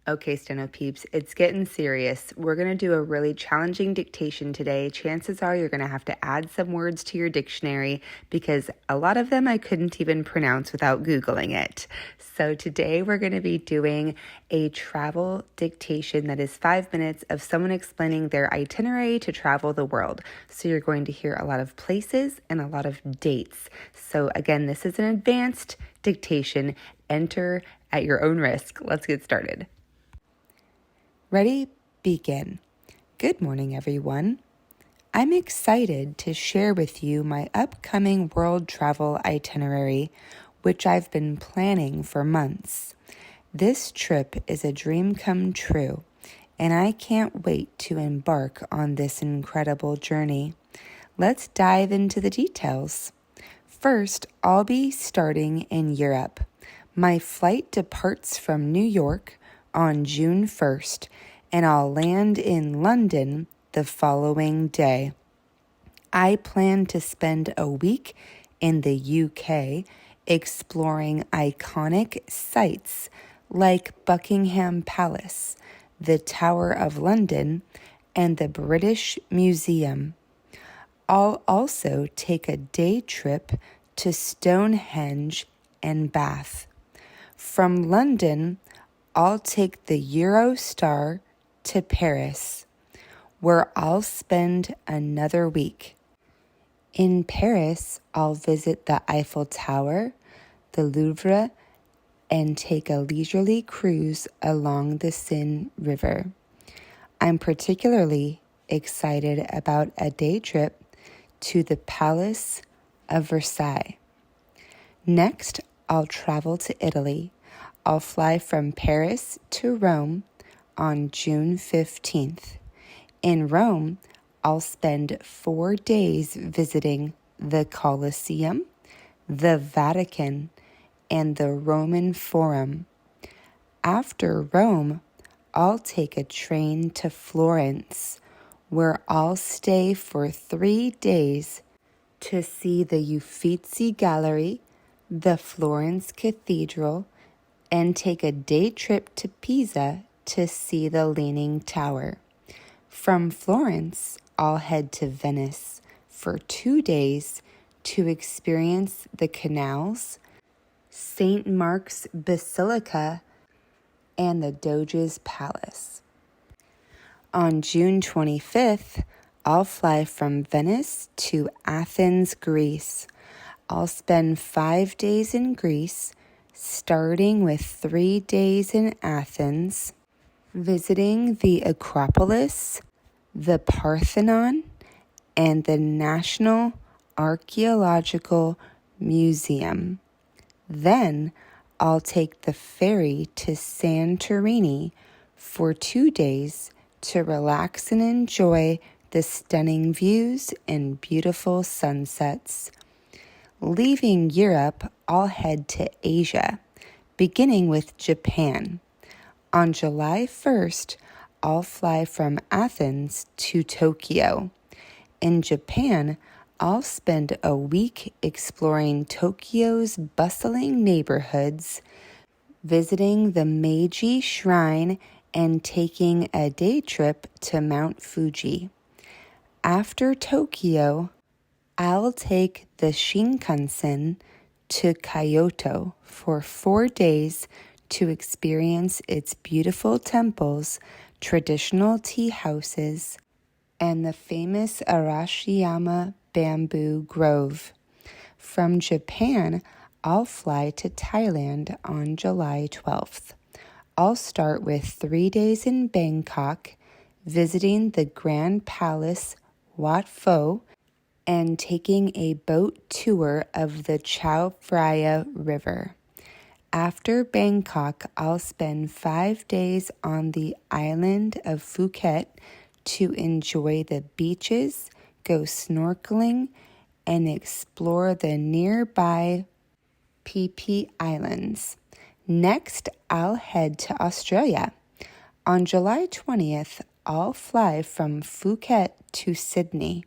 Okay, Steno peeps, it's getting serious. We're going to do a really challenging dictation today. Chances are you're going to have to add some words to your dictionary because a lot of them I couldn't even pronounce without Googling it. So today we're going to be doing a travel dictation that is 5 minutes of someone explaining their itinerary to travel the world. So you're going to hear a lot of places and a lot of dates. So again, this is an advanced dictation. Enter at your own risk. Let's get started. Ready? Begin. Good morning, everyone. I'm excited to share with you my upcoming world travel itinerary, which I've been planning for months. This trip is a dream come true, and I can't wait to embark on this incredible journey. Let's dive into the details. First, I'll be starting in Europe. My flight departs from New York on June 1st, and I'll land in London the following day. I plan to spend a week in the UK exploring iconic sites like Buckingham Palace, the Tower of London, and the British Museum. I'll also take a day trip to Stonehenge and Bath. From London, I'll take the Eurostar to Paris, where I'll spend another week. In Paris, I'll visit the Eiffel Tower, the Louvre, and take a leisurely cruise along the Seine River. I'm particularly excited about a day trip to the Palace of Versailles. Next, I'll travel to Italy. I'll fly from Paris to Rome on June 15th. In Rome, I'll spend 4 days visiting the Colosseum, the Vatican, and the Roman Forum. After Rome, I'll take a train to Florence, where I'll stay for 3 days to see the Uffizi Gallery, the Florence Cathedral, and take a day trip to Pisa to see the Leaning Tower. From Florence, I'll head to Venice for 2 days to experience the canals, St. Mark's Basilica, and the Doge's Palace. On June 25th, I'll fly from Venice to Athens, Greece. I'll spend 5 days in Greece, starting with 3 days in Athens, visiting the Acropolis, the Parthenon, and the National Archaeological Museum. Then I'll take the ferry to Santorini for 2 days to relax and enjoy the stunning views and beautiful sunsets. Leaving Europe, I'll head to Asia, beginning with Japan. On July 1st, I'll fly from Athens to Tokyo. In Japan, I'll spend a week exploring Tokyo's bustling neighborhoods, visiting the Meiji Shrine, and taking a day trip to Mount Fuji. After Tokyo, I'll take the Shinkansen to Kyoto for 4 days to experience its beautiful temples, traditional tea houses, and the famous Arashiyama bamboo grove. From Japan, I'll fly to Thailand on July 12th. I'll start with 3 days in Bangkok, visiting the Grand Palace Wat Pho, and taking a boat tour of the Chao Phraya River. After Bangkok, I'll spend 5 days on the island of Phuket to enjoy the beaches, go snorkeling, and explore the nearby Phi Phi Islands. Next, I'll head to Australia. On July 20th, I'll fly from Phuket to Sydney.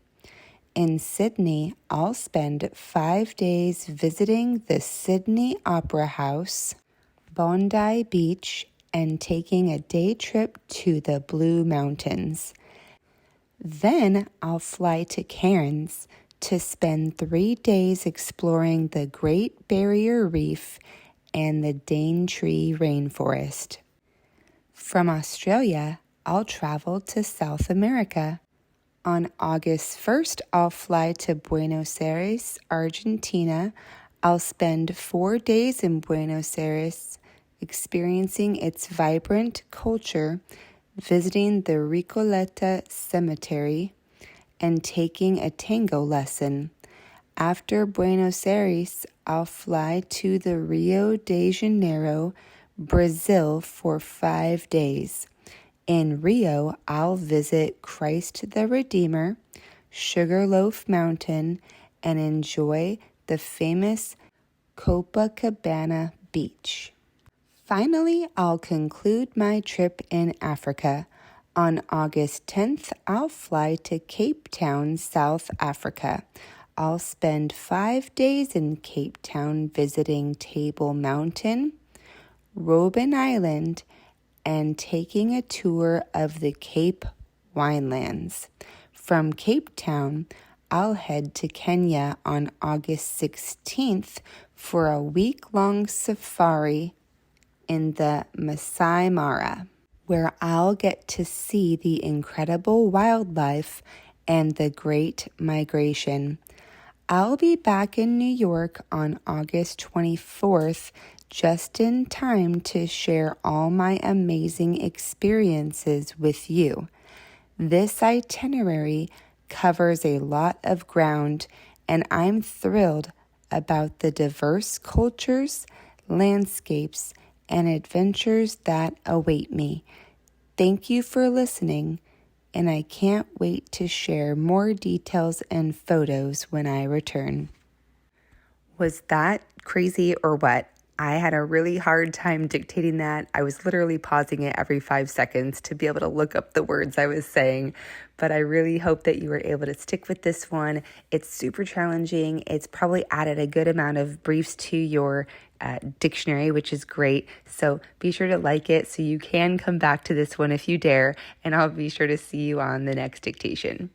In Sydney, I'll spend 5 days visiting the Sydney Opera House, Bondi Beach, and taking a day trip to the Blue Mountains. Then I'll fly to Cairns to spend 3 days exploring the Great Barrier Reef and the Daintree Rainforest. From Australia, I'll travel to South America. On August 1st, I'll fly to Buenos Aires, Argentina. I'll spend 4 days in Buenos Aires, experiencing its vibrant culture, visiting the Recoleta Cemetery, and taking a tango lesson. After Buenos Aires, I'll fly to the Rio de Janeiro, Brazil for 5 days. In Rio, I'll visit Christ the Redeemer, Sugarloaf Mountain, and enjoy the famous Copacabana Beach. Finally, I'll conclude my trip in Africa. On August 10th, I'll fly to Cape Town, South Africa. I'll spend 5 days in Cape Town visiting Table Mountain, Robben Island, and taking a tour of the Cape Winelands. From Cape Town, I'll head to Kenya on August 16th for a week-long safari in the Masai Mara, where I'll get to see the incredible wildlife and the Great Migration. I'll be back in New York on August 24th, just in time to share all my amazing experiences with you. This itinerary covers a lot of ground, and I'm thrilled about the diverse cultures, landscapes, and adventures that await me. Thank you for listening, and I can't wait to share more details and photos when I return. Was that crazy or what? I had a really hard time dictating that. I was literally pausing it every 5 seconds to be able to look up the words I was saying, but I really hope that you were able to stick with this one. It's super challenging. It's probably added a good amount of briefs to your dictionary, which is great. So be sure to like it so you can come back to this one if you dare, and I'll be sure to see you on the next dictation.